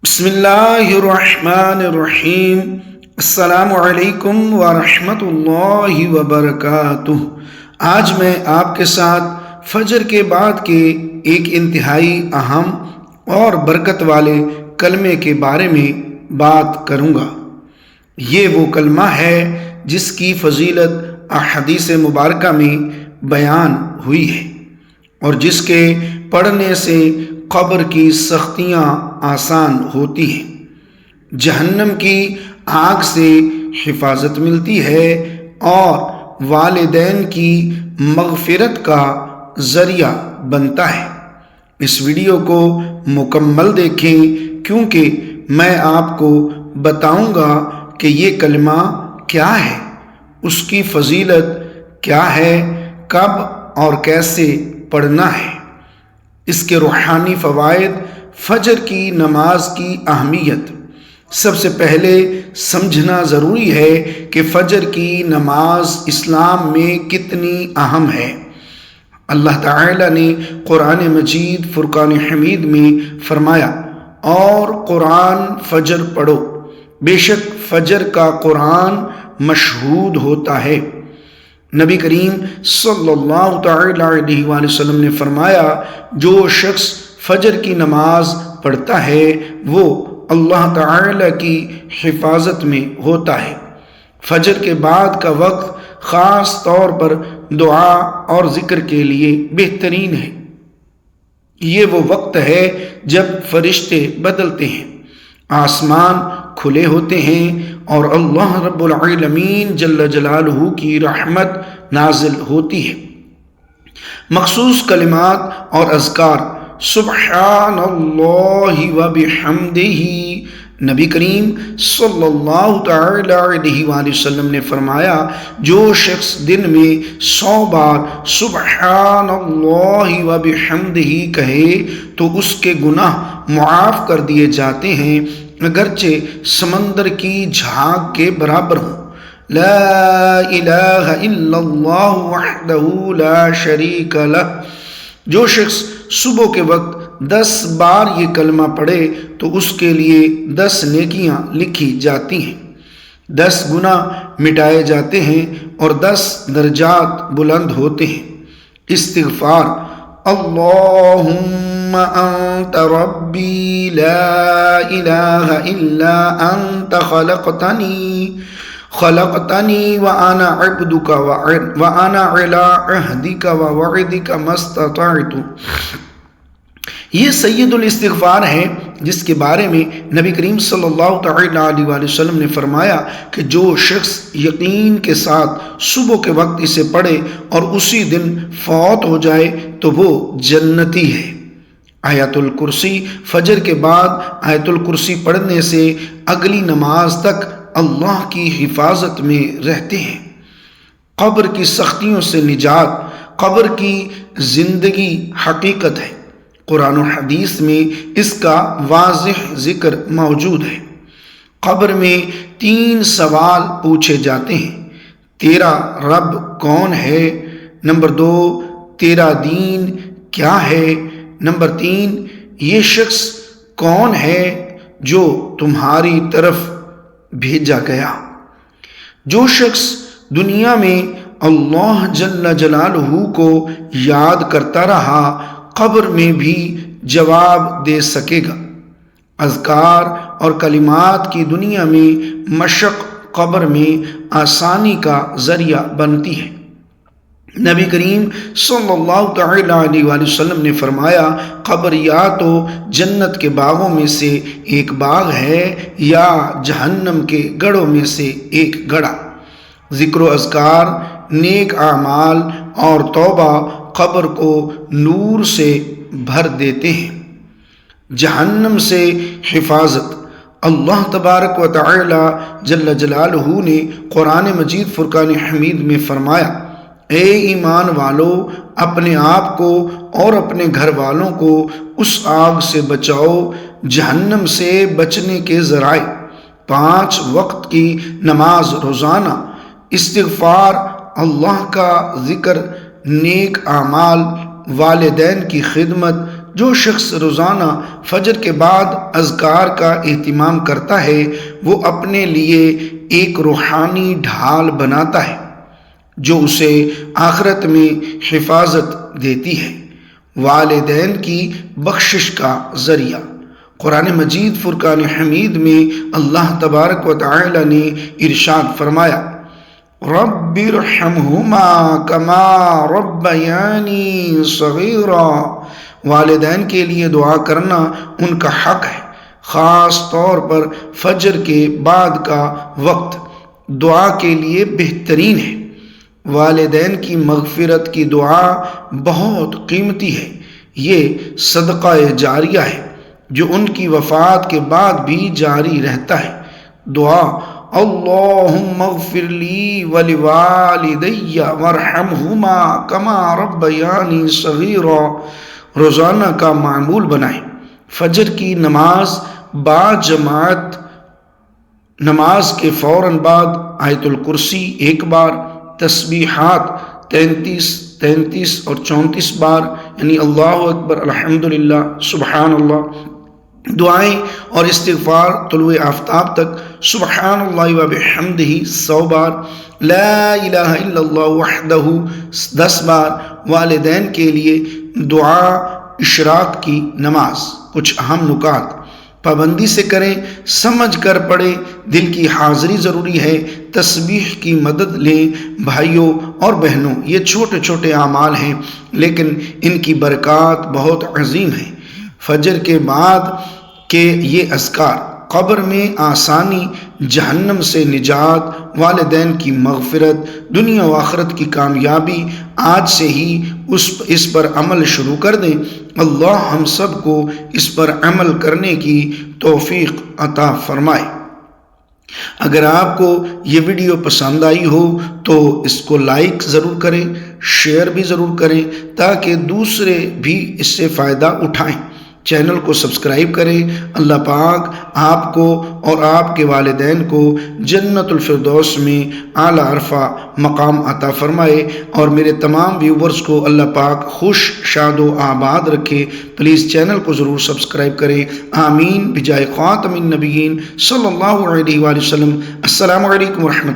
بسم اللہ الرحمن الرحیم۔ السلام علیکم ورحمۃ اللہ وبرکاتہ۔ آج میں آپ کے ساتھ فجر کے بعد کے ایک انتہائی اہم اور برکت والے کلمے کے بارے میں بات کروں گا۔ یہ وہ کلمہ ہے جس کی فضیلت احادیث مبارکہ میں بیان ہوئی ہے اور جس کے پڑھنے سے قبر کی سختیاں آسان ہوتی ہیں، جہنم کی آگ سے حفاظت ملتی ہے اور والدین کی مغفرت کا ذریعہ بنتا ہے۔ اس ویڈیو کو مکمل دیکھیں کیونکہ میں آپ کو بتاؤں گا کہ یہ کلمہ کیا ہے، اس کی فضیلت کیا ہے، کب اور کیسے پڑھنا ہے، اس کے روحانی فوائد، فجر کی نماز کی اہمیت۔ سب سے پہلے سمجھنا ضروری ہے کہ فجر کی نماز اسلام میں کتنی اہم ہے۔ اللہ تعالی نے قرآن مجید فرقان حمید میں فرمایا، اور قرآن فجر پڑھو، بے شک فجر کا قرآن مشہود ہوتا ہے۔ نبی کریم صلی اللہ تعالی علیہ وآلہ وسلم نے فرمایا، جو شخص فجر کی نماز پڑھتا ہے وہ اللہ تعالی کی حفاظت میں ہوتا ہے۔ فجر کے بعد کا وقت خاص طور پر دعا اور ذکر کے لیے بہترین ہے۔ یہ وہ وقت ہے جب فرشتے بدلتے ہیں، آسمان کھلے ہوتے ہیں اور اللہ رب العالمین جل جلالہ کی رحمت نازل ہوتی ہے۔ مخصوص کلمات اور اذکار، سبحان اللہ وبحمدہ۔ نبی کریم صلی اللہ تعالی علیہ وآلہ وسلم نے فرمایا، جو شخص دن میں 100 بار سبحان اللہ وبحمدہ کہے تو اس کے گناہ معاف کر دیے جاتے ہیں، اگرچہ سمندر کی جھاگ کے برابر ہوں۔ لا الہ الا اللہ وحدہ لا شریک لہ۔ جو شخص صبح کے وقت 10 بار یہ کلمہ پڑھے تو اس کے لیے 10 نیکیاں لکھی جاتی ہیں، 10 گناہ مٹائے جاتے ہیں اور 10 درجات بلند ہوتے ہیں۔ استغفار، اللہم انت ربی لا الہ الا انت خلقتنی وانا عبدک وانا علی عہدک ووعدک ما استطعت۔ یہ سید الاستغفار ہے جس کے بارے میں نبی کریم صلی اللہ تعالی علیہ وآلہ وسلم نے فرمایا کہ جو شخص یقین کے ساتھ صبح کے وقت اسے پڑھے اور اسی دن فوت ہو جائے تو وہ جنتی ہے۔ آیت الکرسی، فجر کے بعد آیت الکرسی پڑھنے سے اگلی نماز تک اللہ کی حفاظت میں رہتے ہیں۔ قبر کی سختیوں سے نجات، قبر کی زندگی حقیقت ہے۔ قرآن و حدیث میں اس کا واضح ذکر موجود ہے۔ قبر میں 3 سوال پوچھے جاتے ہیں۔ تیرا رب کون ہے؟ نمبر 2، تیرا دین کیا ہے؟ نمبر 3، یہ شخص کون ہے جو تمہاری طرف بھیجا گیا؟ جو شخص دنیا میں اللہ جل جلالہ کو یاد کرتا رہا، قبر میں بھی جواب دے سکے گا۔ اذکار اور کلمات کی دنیا میں مشق قبر میں آسانی کا ذریعہ بنتی ہے۔ نبی کریم صلی اللہ تعالی علیہ وآلہ وسلم نے فرمایا، قبر یا تو جنت کے باغوں میں سے ایک باغ ہے یا جہنم کے گڑھوں میں سے ایک گڑھا۔ ذکر و اذکار، نیک اعمال اور توبہ قبر کو نور سے بھر دیتے ہیں۔ جہنم سے حفاظت، اللہ تبارک و تعالی جل جلالہ نے قرآن مجید فرقان حمید میں فرمایا، اے ایمان والو، اپنے آپ کو اور اپنے گھر والوں کو اس آگ سے بچاؤ۔ جہنم سے بچنے کے ذرائع: 5 وقت کی نماز روزانہ، استغفار، اللہ کا ذکر، نیک اعمال، والدین کی خدمت، جو شخص روزانہ فجر کے بعد اذکار کا اہتمام کرتا ہے وہ اپنے لیے ایک روحانی ڈھال بناتا ہے جو اسے آخرت میں حفاظت دیتی ہے۔ والدین کی بخشش کا ذریعہ۔ قرآن مجید فرقان حمید میں اللہ تبارک و تعالی نے ارشاد فرمایا، رب ارحمہما کما ربیانی صغیرا۔ والدین کے لیے دعا کرنا ان کا حق ہے، خاص طور پر فجر کے بعد کا وقت دعا کے لیے بہترین ہے۔ والدین کی مغفرت کی دعا بہت قیمتی ہے، یہ صدقہ جاریہ ہے جو ان کی وفات کے بعد بھی جاری رہتا ہے۔ دعا اللہم اغفر لی ولوالدی وارحمہما کما ربیانی صغیرا روزانہ کا معمول بنائیں۔ فجر کی نماز باجماعت، نماز کے فوراً بعد آیت الکرسی ایک بار، تسبیحات 33 اور 34 بار، یعنی اللہ اکبر، الحمدللہ، سبحان اللہ، دعائیں اور استغفار طلوع آفتاب تک، سبحان اللہ و بحمدہ 100 بار، لا الہ الا اللہ وحدہ 10 بار۔ والدین کے لیے دعا اشراق کی نماز۔ کچھ اہم نکات پابندی سے کریں، سمجھ کر پڑھیں، دل کی حاضری ضروری ہے، تسبیح کی مدد لیں۔ بھائیوں اور بہنوں، یہ چھوٹے چھوٹے اعمال ہیں لیکن ان کی برکات بہت عظیم ہیں۔ فجر کے بعد کے یہ اذکار قبر میں آسانی، جہنم سے نجات، والدین کی مغفرت، دنیا و آخرت کی کامیابی۔ آج سے ہی اس پر عمل شروع کر دیں۔ اللہ ہم سب کو اس پر عمل کرنے کی توفیق عطا فرمائے۔ اگر آپ کو یہ ویڈیو پسند آئی ہو تو اس کو لائک ضرور کریں، شیئر بھی ضرور کریں تاکہ دوسرے بھی اس سے فائدہ اٹھائیں۔ چینل کو سبسکرائب کریں۔ اللہ پاک آپ کو اور آپ کے والدین کو جنت الفردوس میں اعلیٰ عرفہ مقام عطا فرمائے، اور میرے تمام ویورز کو اللہ پاک خوش، شاد و آباد رکھے۔ پلیز چینل کو ضرور سبسکرائب کریں۔ آمین بجائے خاتم النبیین صلی اللہ علیہ وآلہ وسلم۔ السلام علیکم ورحمۃ اللہ۔